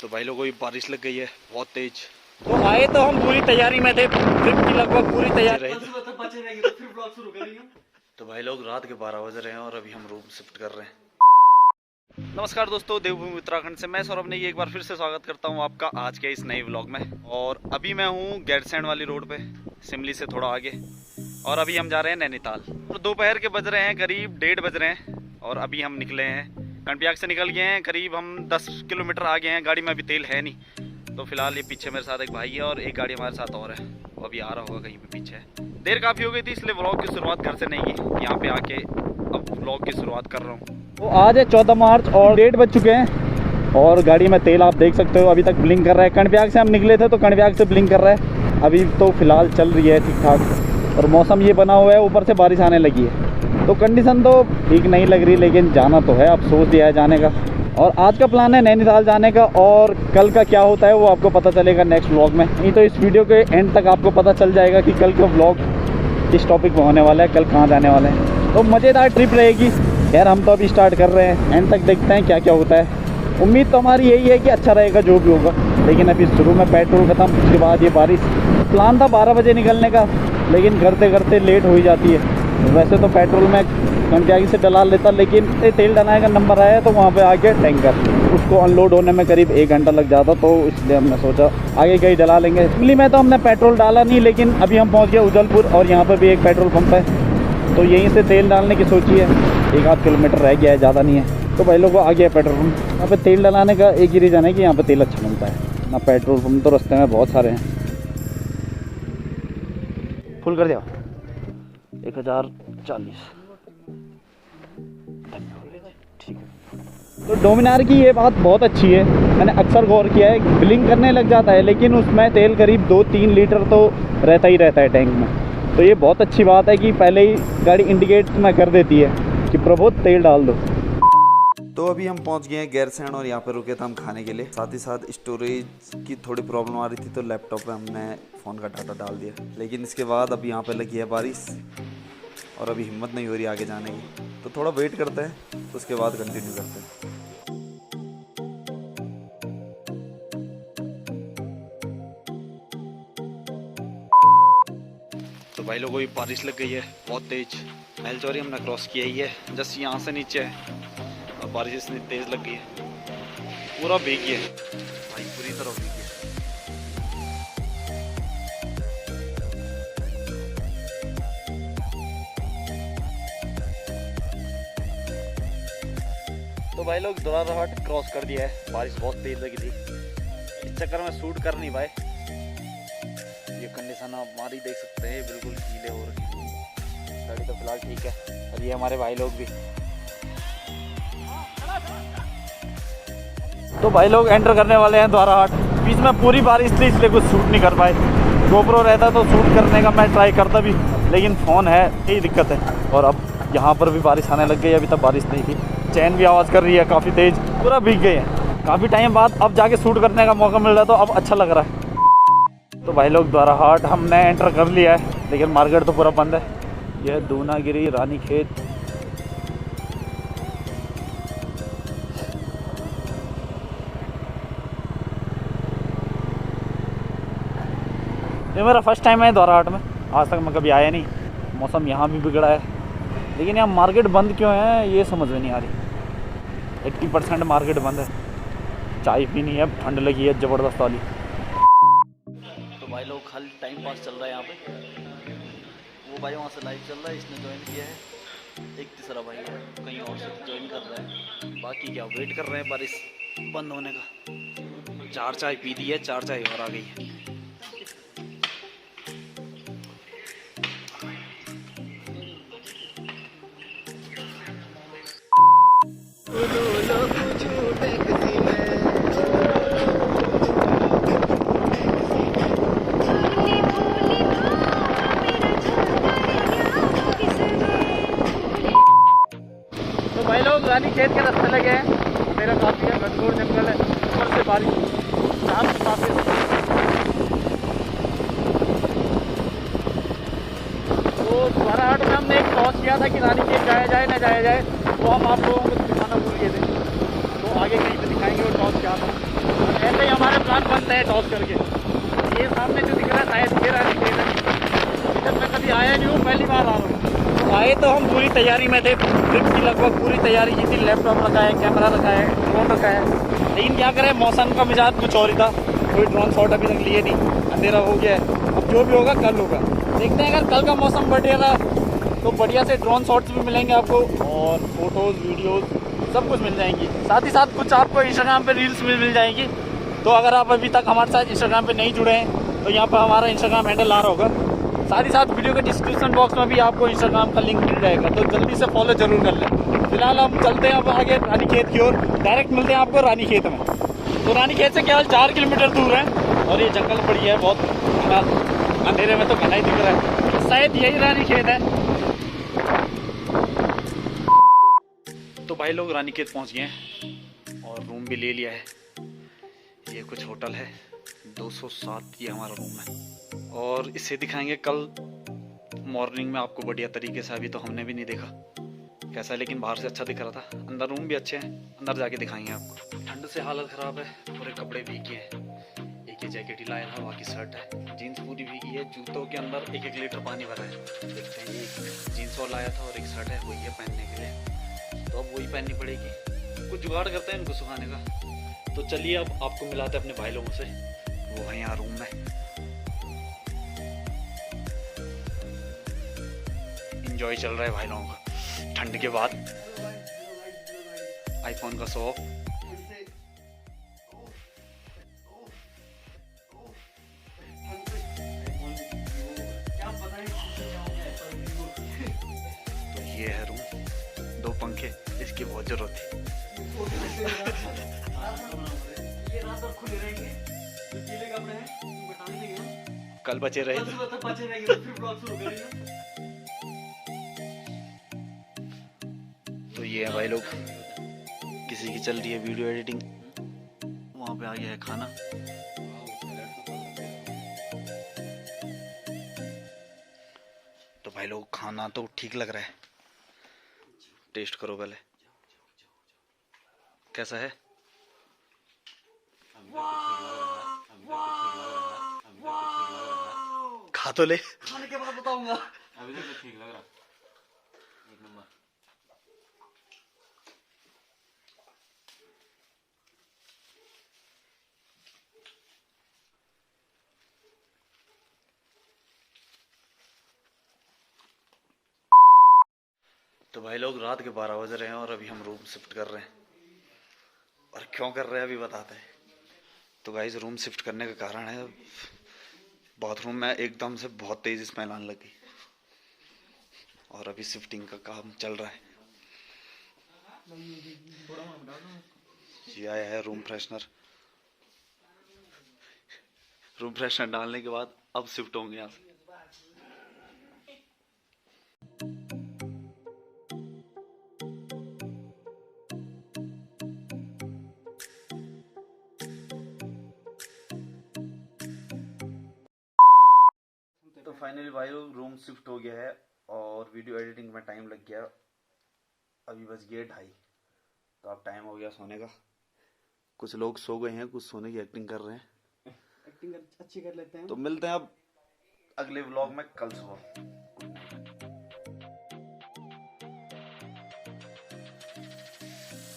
तो भाई लोगों की बारिश लग गई है बहुत तेज। तो आए तो हम पूरी तैयारी में थे, ट्रिप की लगभग पूरी तैयारी। तो भाई लोग रात के 12 बज रहे हैं और अभी हम रूम शिफ्ट कर रहे हैं। नमस्कार दोस्तों, देवभूमि उत्तराखंड से मैं सौरभ ने एक बार फिर से स्वागत करता हूं आपका आज के इस नए व्लॉग में। और अभी मैं हूं गैरसैंण वाली रोड पे, सिमली से थोड़ा आगे, और अभी हम जा रहे हैं नैनीताल। और दोपहर के बज रहे हैं करीब 1:30 बज रहे हैं और अभी हम निकले हैं कणपियाग से, निकल गए हैं करीब हम 10 किलोमीटर आ गए हैं। गाड़ी में अभी तेल है नहीं, तो फिलहाल ये पीछे मेरे साथ एक भाई है और एक गाड़ी हमारे साथ और है, वो अभी आ रहा होगा कहीं पे पीछे। देर काफ़ी हो गई थी इसलिए व्लॉग की शुरुआत घर से नहीं की, यहाँ पे आके अब व्लॉग की शुरुआत कर रहा हूँ। तो आज है 14 मार्च और 1:30 बज चुके हैं और गाड़ी में तेल आप देख सकते हो अभी तक ब्लिंक कर रहा है। कणपियाग से हम निकले थे तो कणपियाग से ब्लिंक कर रहा है। अभी तो फिलहाल चल रही है ठीक ठाक और मौसम ये बना हुआ है, ऊपर से बारिश आने लगी है तो कंडीशन तो ठीक नहीं लग रही, लेकिन जाना तो है, अब सोच दिया है जाने का। और आज का प्लान है नैनीताल जाने का और कल का क्या होता है वो आपको पता चलेगा नेक्स्ट व्लॉग में। नहीं तो इस वीडियो के एंड तक आपको पता चल जाएगा कि कल का व्लॉग किस टॉपिक पर होने वाला है, कल कहाँ जाने वाले हैं। तो मज़ेदार ट्रिप रहेगी यार। हम तो अभी स्टार्ट कर रहे हैं, एंड तक देखते हैं क्या क्या होता है। उम्मीद तो हमारी यही है कि अच्छा रहेगा जो भी होगा, लेकिन अभी शुरू में पेट्रोल ख़त्म, उसके बाद ये बारिश। प्लान था 12 बजे निकलने का, लेकिन करते करते लेट हो ही जाती है। वैसे तो पेट्रोल में कणपियागी से डला लेता, लेकिन तेल डलाने का नंबर आया तो वहाँ पे आके टैंकर, उसको अनलोड होने में करीब 1 घंटा लग जाता, तो इसलिए हमने सोचा आगे कहीं डला लेंगे। दिल्ली में तो हमने पेट्रोल डाला नहीं, लेकिन अभी हम पहुँच गए उजलपुर और यहाँ पर भी एक पेट्रोल पंप है, तो यहीं से तेल डालने की सोची है। 1-8 किलोमीटर रह गया है, ज़्यादा नहीं है। तो भाई लोग आ गया पेट्रोल पंप। यहाँ पे तेल डलाने का एक ही रीज़न है कि यहाँ पे तेल अच्छा मिलता है ना। पेट्रोल पंप तो रास्ते में बहुत सारे हैं। फुल कर दिया 1040, ठीक है। तो डोमिनार की ये बात बहुत अच्छी है, मैंने अक्सर गौर किया है। ब्लिंक करने लग जाता है लेकिन उसमें तेल करीब 2-3 लीटर तो रहता ही रहता है टैंक में। तो ये बहुत अच्छी बात है कि पहले ही गाड़ी इंडिकेट में कर देती है कि प्रभु तेल डाल दो। तो अभी हम पहुंच गए हैं गैरसैंण और यहाँ पे रुके थे हम खाने के लिए। साथ ही साथ स्टोरेज की थोड़ी प्रॉब्लम आ रही थी तो लैपटॉप पे हमने फ़ोन का डाटा डाल दिया, लेकिन इसके बाद अभी यहाँ पे लगी है बारिश और अभी हिम्मत नहीं हो रही आगे जाने की, तो थोड़ा वेट करते हैं, उसके बाद कंटिन्यू करते हैं। तो भाई लोगों की बारिश लग गई है बहुत तेज। महल चौरी हमने क्रॉस किया ही है, जस्ट यहाँ से नीचे है और बारिश इतनी तेज लग गई है, पूरा भीग गया भाई, पूरी तरह भीग गया। तो भाई लोग दोराहाट क्रॉस कर दिया है, बारिश बहुत तेज लगी थी, इस चक्कर में शूट कर नहीं पाए। ये कंडीशन आप हमारी देख सकते हैं, बिल्कुल गीले हो रही है। गाड़ी तो फिलहाल ठीक है और ये हमारे भाई लोग भी। तो भाई लोग एंटर करने वाले हैं दोराहाट। बीच में पूरी बारिश थी इसलिए कुछ शूट नहीं कर पाए। गोप्रो रहता तो शूट करने का मैं ट्राई करता भी, लेकिन फ़ोन है, यही दिक्कत है। और अब यहाँ पर भी बारिश आने लग गई, अभी तक बारिश नहीं थी। चैन भी आवाज़ कर रही है काफ़ी तेज़, पूरा भीग गए हैं। काफ़ी टाइम बाद अब जाके शूट करने का मौका मिल रहा है तो अब अच्छा लग रहा है। तो भाई लोग दोराहाट हमने एंटर कर लिया है, लेकिन मार्केट तो पूरा बंद है। यह दूनागिरी रानीखेत। ये मेरा फर्स्ट टाइम है दोराहाट में, आज तक मैं कभी आया नहीं। मौसम यहाँ भी बिगड़ा है, लेकिन यहाँ मार्केट बंद क्यों है ये समझ में नहीं आ रही। 80% मार्केट बंद है। चाय पीनी है, ठंड लगी है ज़बरदस्त वाली। तो भाई लोग खाली टाइम पास चल रहा है यहाँ पे। वो भाई वहाँ से लाइव चल रहा है, इसने ज्वाइन किया है। एक तीसरा भाई है कहीं और से ज्वाइन कर रहा है, बाकी क्या वेट कर रहे हैं बारिश बंद होने का। 4 चाय पी दी है, 4 चाय और आ गई है। तो भाई लोग रानीखेत के रास्ते लगे हैं। मेरा काफ़ी है, घनघोर जंगल है, ऊपर से बारिश, शाम को काफ़ी। तो दोराहाट में हमने एक टॉस किया था कि रानीखेत जाया जाए ना जाया जाए, तो हम आप लोगों को दिखाना भूल गए थे, तो आगे कहीं पे दिखाएंगे वो टॉस क्या था। चलते हैं टॉस करके। ये सामने जो दिख रहा है शायद ये रानीखेत है। जब मैं कभी आया नहीं हूँ, पहली बार आ रहा हूँ। तो आए तो हम पूरी तैयारी में थे, ट्रिप की लगभग पूरी तैयारी की थी। लैपटॉप रखा है, कैमरा रखा है, ड्रोन रखा है। लेकिन क्या करें, मौसम का मिजाज कुछ और ही था। कोई ड्रोन शॉट अभी तक लिए नहीं, अंधेरा हो गया है। अब जो भी होगा कल होगा। देखते हैं, अगर कल का मौसम बढ़िया रहा तो बढ़िया से ड्रोन शॉट्स भी मिलेंगे आपको, और फोटोज़ वीडियोज़ सब कुछ मिल जाएंगी। साथ ही साथ कुछ आपको इंस्टाग्राम पे रील्स भी मिल जाएंगी। तो अगर आप अभी तक हमारे साथ इंस्टाग्राम पे नहीं जुड़े हैं तो यहाँ पर हमारा इंस्टाग्राम हैंडल आ रहा होगा। साथ ही साथ वीडियो के डिस्क्रिप्शन बॉक्स में भी आपको इंस्टाग्राम का लिंक मिल जाएगा, तो जल्दी से फॉलो जरूर कर लें। फिलहाल हम चलते हैं अब आगे रानीखेत की ओर। डायरेक्ट मिलते हैं आपको रानीखेत में। तो रानीखेत से केवल 4 किलोमीटर दूर है, और ये जंगल पड़ी है बहुत। फिलहाल अंधेरे में तो घना ही दिख रहा है, शायद यही रानीखेत है। तो भाई लोग रानीखेत पहुंच गए हैं और रूम भी ले लिया है। ये कुछ होटल है, 207 ये हमारा रूम है। और इसे दिखाएंगे कल मॉर्निंग में आपको बढ़िया तरीके से। अभी तो हमने भी नहीं देखा कैसा, लेकिन बाहर से अच्छा दिख रहा था। अंदर रूम भी अच्छे हैं, अंदर जाके दिखाएंगे आपको। ठंड से हालत ख़राब है, पूरे कपड़े भीगे हैं। एक ही जैकेट ही लाया था, बाकी शर्ट है। जीन्स पूरी भीगी है, जूतों के अंदर 1-1 लीटर पानी भरा है। देखते हैं, एक जीन्स और लाया था और एक शर्ट है, वही है पहनने के लिए। तो अब वही पहननी पड़ेगी। कुछ जुगाड़ करते हैं इनको सुखाने का। तो चलिए अब आपको मिलाते हैं अपने भाई लोगों से, वो है यहाँ रूम में। इंजॉय चल रहा है भाई लोगों का ठंड के बाद। आईफोन का शो। तो ये है रूम, 2 पंखे, इसकी बहुत जरूरत थी। कल बचे रहे तो ये है भाई लोग, किसी की चल रही है वीडियो एडिटिंग। वहां पे आ गया है खाना। तो भाई लोग खाना तो ठीक लग रहा है, टेस्ट करो पहले कैसा है। खा तो ले, खाने के बाद बताऊंगा। अभी तक तो ठीक लग रहा, एक नंबर। तो भाई लोग रात के 12 बज रहे हैं और अभी हम रूम शिफ्ट कर रहे हैं। और क्यों कर रहे हैं अभी बताते हैं। तो गाइस रूम शिफ्ट करने का कारण है, बाथरूम में एकदम से बहुत तेज स्मेल आने लगी और अभी शिफ्टिंग का काम चल रहा है। ये आया है रूम फ्रेशनर। रूम फ्रेशनर डालने के बाद अब शिफ्ट होंगे यहाँ से। तो फाइनली भाई लोग रूम शिफ्ट हो गया है और वीडियो एडिटिंग में टाइम लग गया। अभी बस गए 2:30, तो अब टाइम हो गया सोने का। कुछ लोग सो गए हैं, कुछ सोने की एक्टिंग कर रहे हैं। एक्टिंग अच्छी कर लेते हैं। तो मिलते हैं अब अगले व्लॉग में कल सुबह।